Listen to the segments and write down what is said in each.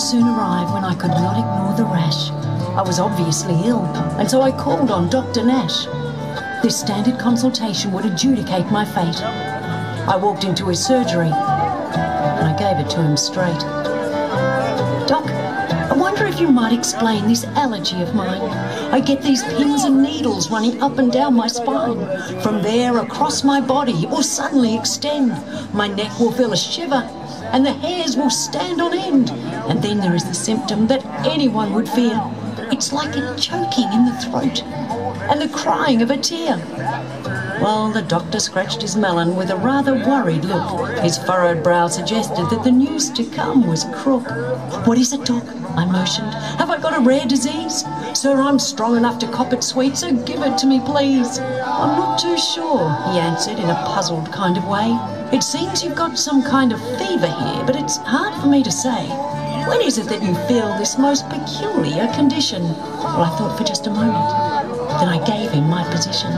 would soon arrive when I could not ignore the rash. I was obviously ill, and so I called on Dr. Nash. This standard consultation would adjudicate my fate. I walked into his surgery, and I gave it to him straight. Doc, I wonder if you might explain this allergy of mine. I get these pins and needles running up and down my spine. From there across my body it will suddenly extend. My neck will feel a shiver, and the hairs will stand on end. And then there is the symptom that anyone would fear. It's like a choking in the throat and the crying of a tear. Well, the doctor scratched his melon with a rather worried look. His furrowed brow suggested that the news to come was crook. What is it, Doc? I motioned. Have I got a rare disease? Sir, I'm strong enough to cop it sweet, so give it to me, please. I'm not too sure, he answered in a puzzled kind of way. It seems you've got some kind of fever here, but it's hard for me to say. When is it that you feel this most peculiar condition? Well, I thought for just a moment. Then I gave him my position.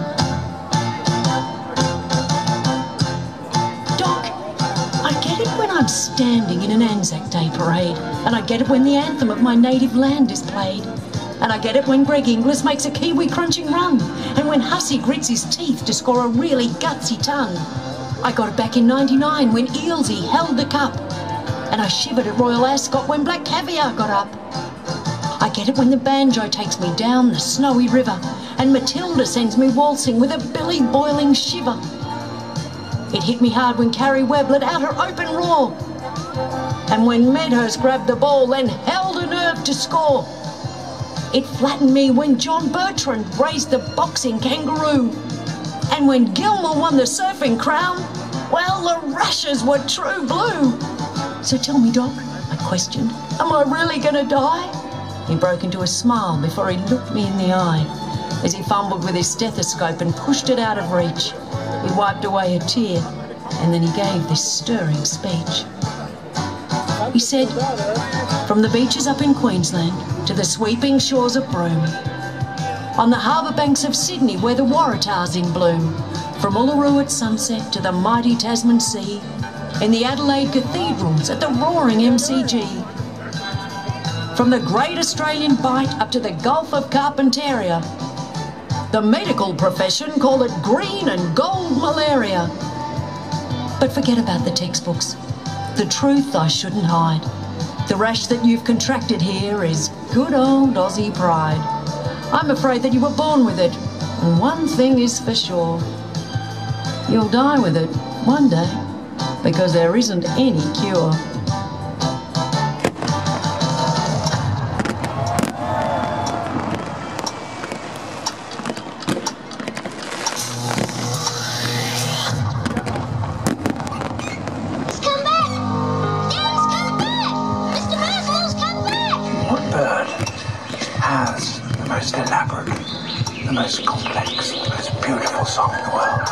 Doc, I get it when I'm standing in an Anzac Day parade, and I get it when the anthem of my native land is played. And I get it when Greg Inglis makes a Kiwi crunching run, and when Hussey grits his teeth to score a really gutsy ton. I got it back in '99 when Ealsey held the cup, and I shivered at Royal Ascot when Black Caviar got up. I get it when the banjo takes me down the snowy river, and Matilda sends me waltzing with a Billy boiling shiver. It hit me hard when Carrie Webb let out her open roar, and when Meadows grabbed the ball then held a nerve to score. It flattened me when John Bertrand raised the boxing kangaroo, and when Gilmore won the surfing crown, well, the rushes were true blue. So tell me, Doc, I questioned, am I really gonna die? He broke into a smile before he looked me in the eye, as he fumbled with his stethoscope and pushed it out of reach. He wiped away a tear, and then he gave this stirring speech. He said, from the beaches up in Queensland to the sweeping shores of Broome, on the harbour banks of Sydney where the Waratah's in bloom, from Uluru at sunset to the mighty Tasman Sea, in the Adelaide cathedrals at the roaring MCG, from the Great Australian Bight up to the Gulf of Carpentaria, the medical profession call it green and gold malaria. But forget about the textbooks. The truth I shouldn't hide. The rash that you've contracted here is good old Aussie pride. I'm afraid that you were born with it, and one thing is for sure. You'll die with it one day, because there isn't any cure. The most complex, the most beautiful song in the world.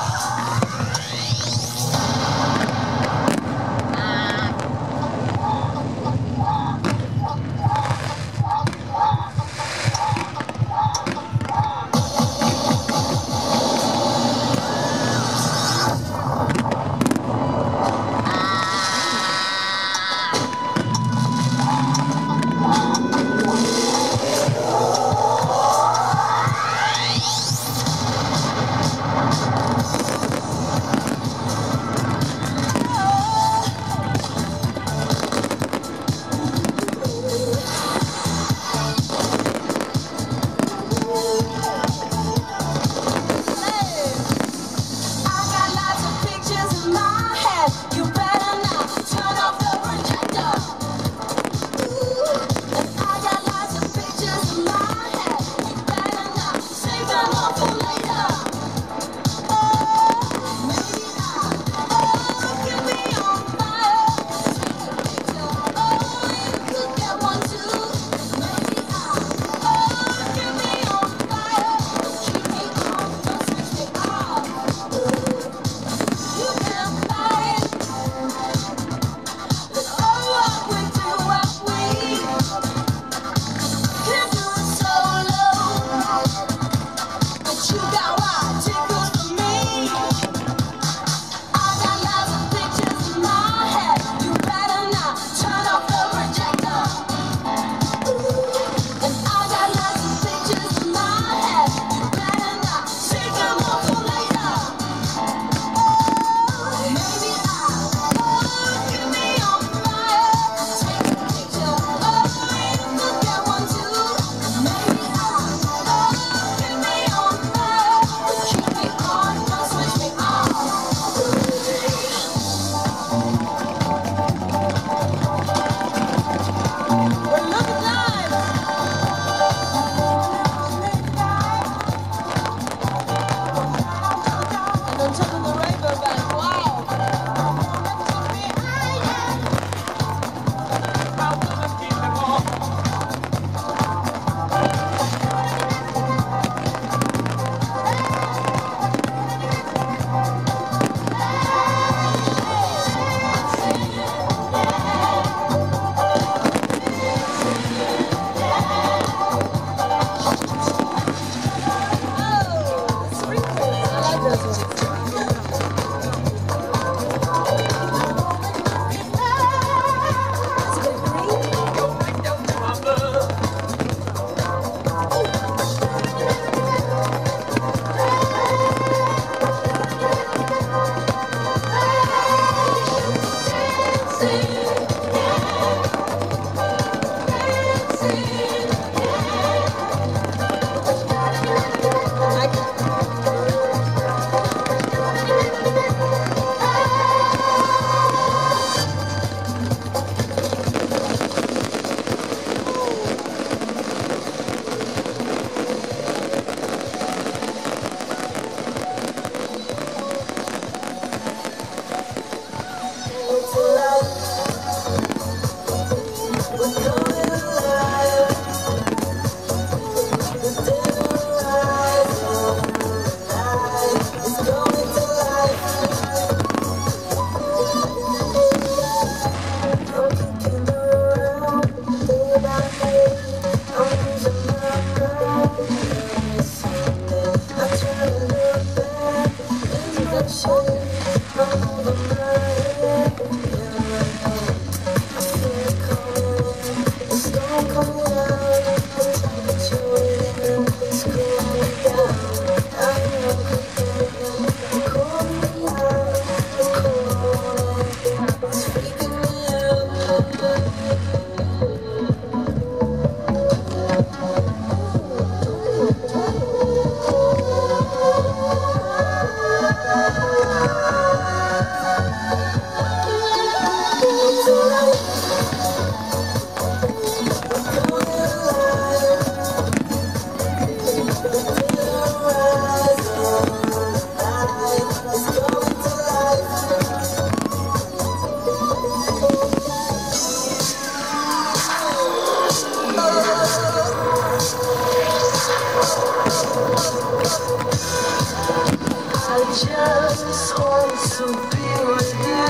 Just want to be with you.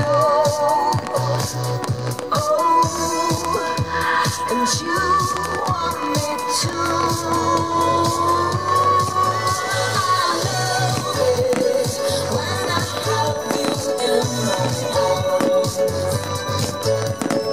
Oh, and you want me to. I love it when I have you in my arms.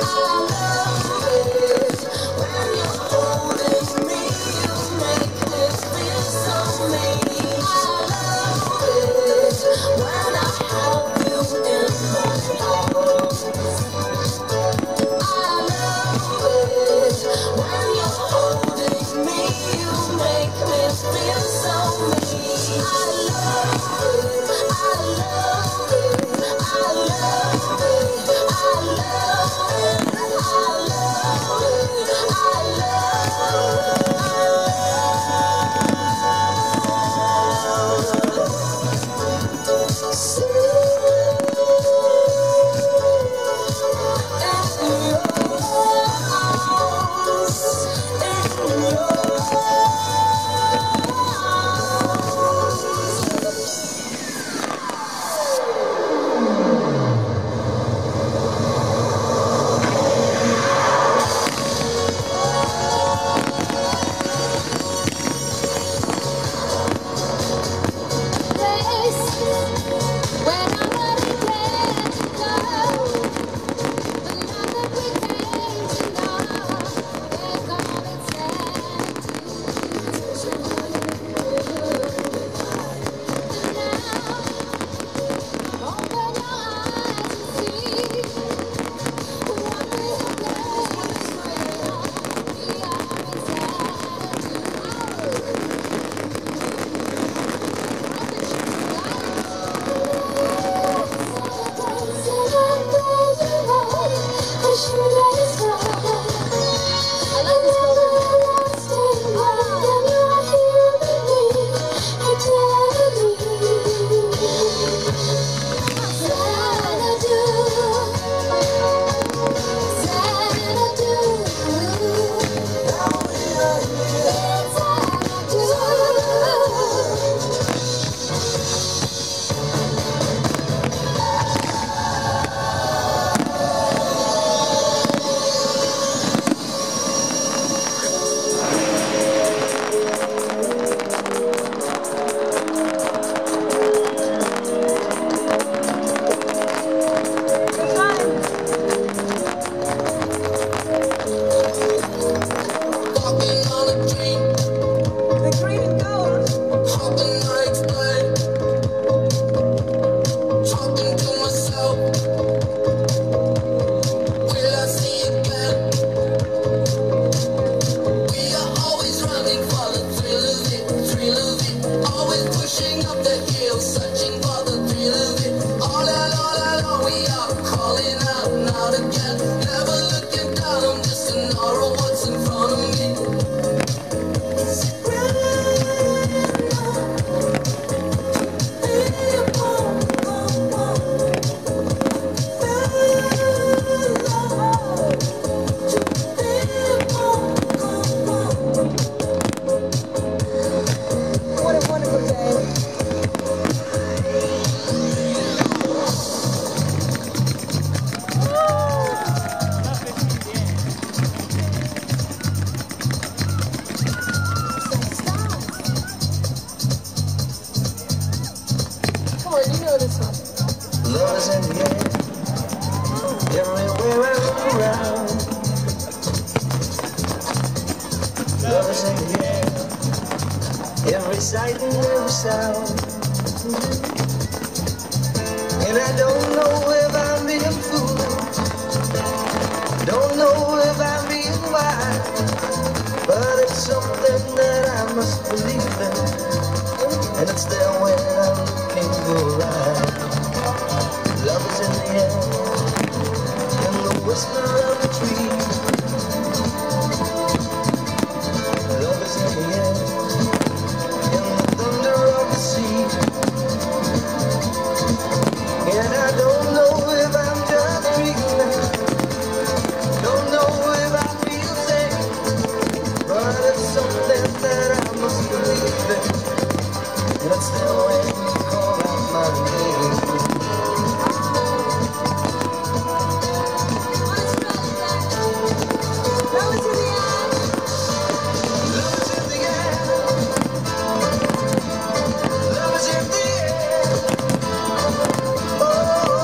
I love it when you're holding me. You make me feel so mean. I love it when I have you in my arms. I love it when you're holding me. You make me feel so mean. I love it. I love it. I love it. I love it. I is in the air, everywhere around. Love is in the air, every sight and every sound. And I don't know if I'm being foolish, don't know if I'm being wise, but it's something that I must believe in, and it's there when I'm looking for right. Love is in the air, in the whisper of the trees. Love is in the air, in the thunder of the sea. And I don't know if I'm just dreaming, don't know if I feel safe, but it's something that I must believe in, and it's there when you call out my name. Love is in the air, love is in the air, love is in the air. Oh,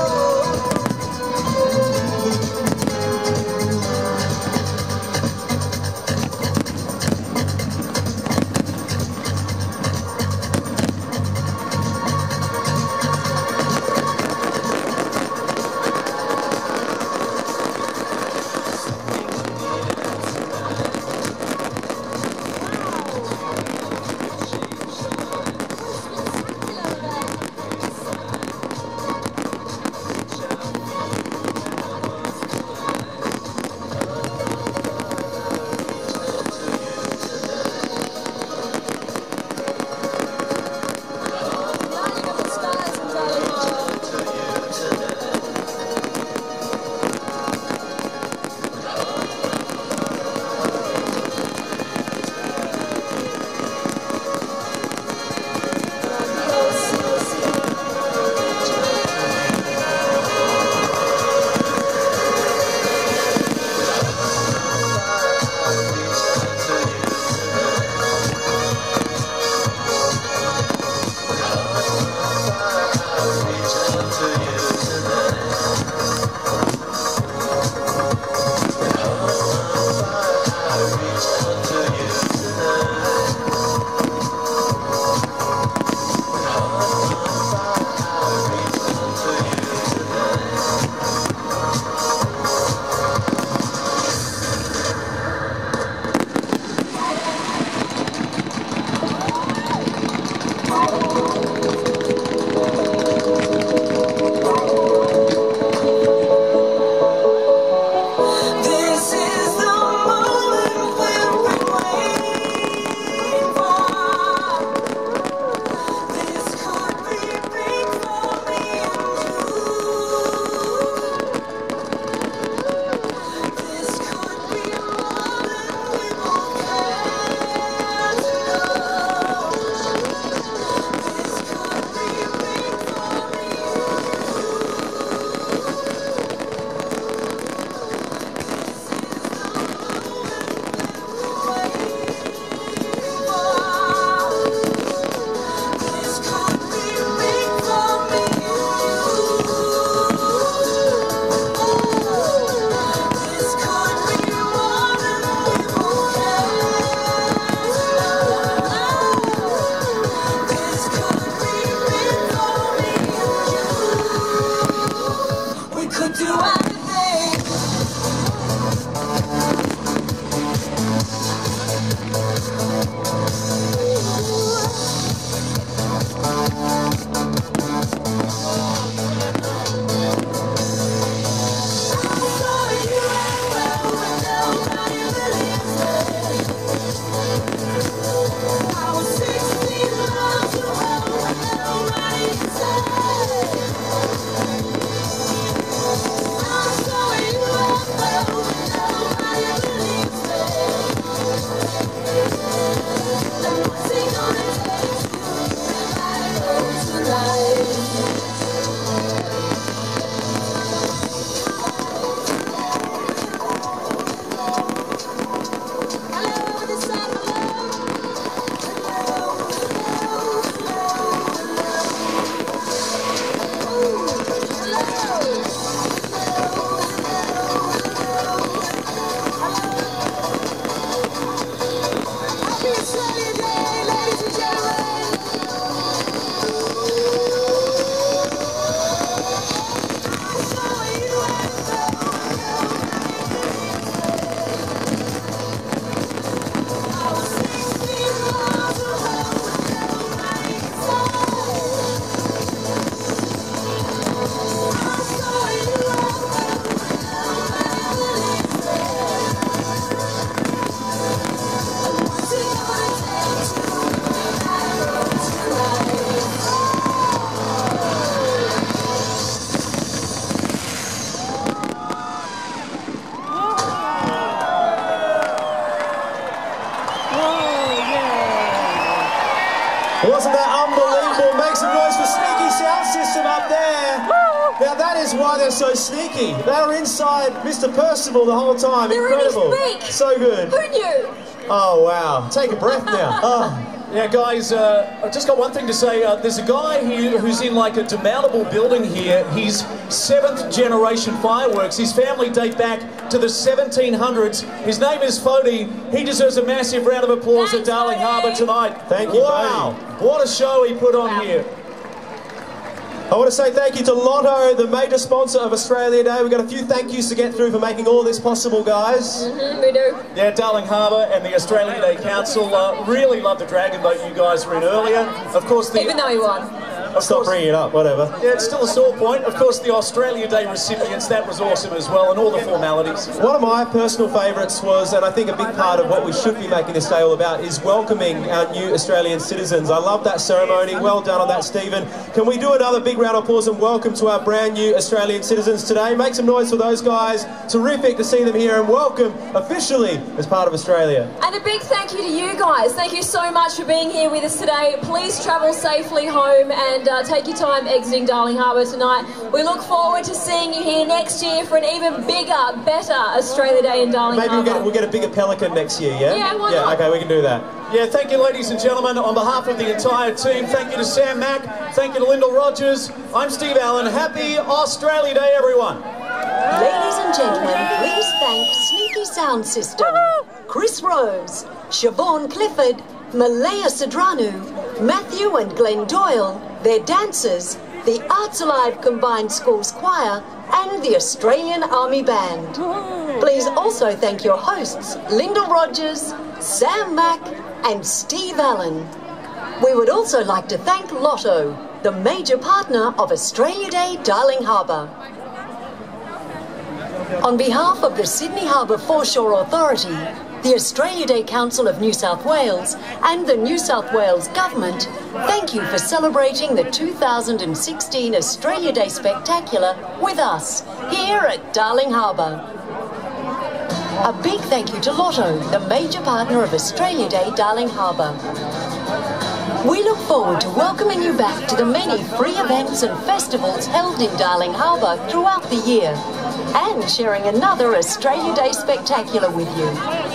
Wasn't that unbelievable? Make some noise for Sneaky Sound System up there. Now that is why they're so sneaky. They were inside Mr. Percival the whole time. They're incredible. in his beak. So good. Who knew? Oh wow. Take a breath now. Oh. Yeah, guys, I've just got one thing to say. There's a guy here who's in like a demountable building here. He's 7th generation fireworks. His family date back to the 1700s. His name is Fody. He deserves a massive round of applause at Darling Harbour tonight. Thank you, wow. What a show he put on here. I want to say thank you to Lotto, the major sponsor of Australia Day. We've got a few thank yous to get through for making all this possible, guys. We do. Yeah, Darling Harbour and the Australia Day Council really love the Dragon Boat you guys were in earlier. Of course, Even though he won. Stop bringing it up, whatever. Yeah, it's still a sore point. Of course, the Australia Day recipients, that was awesome as well, and all the formalities. One of my personal favourites was, and I think a big part of what we should be making this day all about, is welcoming our new Australian citizens. I love that ceremony. Well done on that, Stephen. Can we do another big round of applause and welcome to our brand new Australian citizens today? Make some noise for those guys. Terrific to see them here and welcome officially as part of Australia. And a big thank you to you guys. Thank you so much for being here with us today. Please travel safely home and take your time exiting Darling Harbour tonight. We look forward to seeing you here next year for an even bigger, better Australia Day in Darling Harbour. Maybe we'll get a bigger pelican next year, yeah? Yeah, why not? Okay, we can do that. Yeah, thank you, ladies and gentlemen. On behalf of the entire team, thank you to Sam Mack, thank you to Lyndall Rogers. I'm Steve Allen. Happy Australia Day, everyone. Ladies and gentlemen, please thank Sneaky Sound System, Chris Rose, Siobhan Clifford, Malaya Sadranu, Matthew and Glenn Doyle, their dancers, the Arts Alive Combined Schools Choir, and the Australian Army Band. Please also thank your hosts, Lyndall Rogers, Sam Mack, and Steve Allen. We would also like to thank Lotto, the major partner of Australia Day Darling Harbour. On behalf of the Sydney Harbour Foreshore Authority, the Australia Day Council of New South Wales and the New South Wales Government, thank you for celebrating the 2016 Australia Day Spectacular with us here at Darling Harbour. A big thank you to Lotto, the major partner of Australia Day Darling Harbour. We look forward to welcoming you back to the many free events and festivals held in Darling Harbour throughout the year, and sharing another Australia Day Spectacular with you.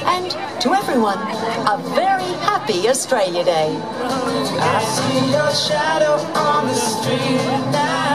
And to everyone, a very happy Australia Day. I see your shadow on the street now.